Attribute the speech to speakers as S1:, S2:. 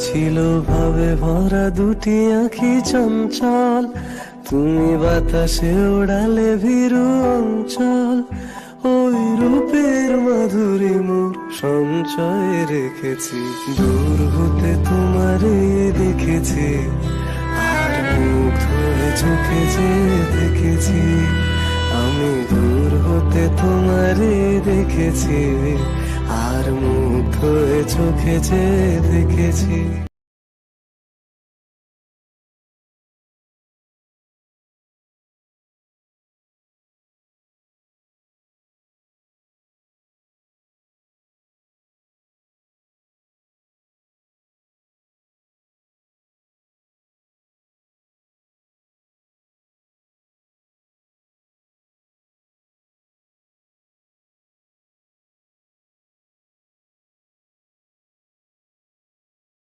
S1: ছিল ভাবে ভরা দুটি আঁখি চঞ্চল, তুমি বাতাসে ওড়ালে ভীরু অঞ্চল। ওই রূপের মাধুরী মোর সঞ্চয়ে রেখেছি, দূর হতে তোমারে দেখেছি, আর মুগ্ধ হয়ে চোখে যে দেখেছি। আমি দূর হতে তোমারে দেখেছি, আর মুগ্ধ হয়ে চোখে যে দেখেছি।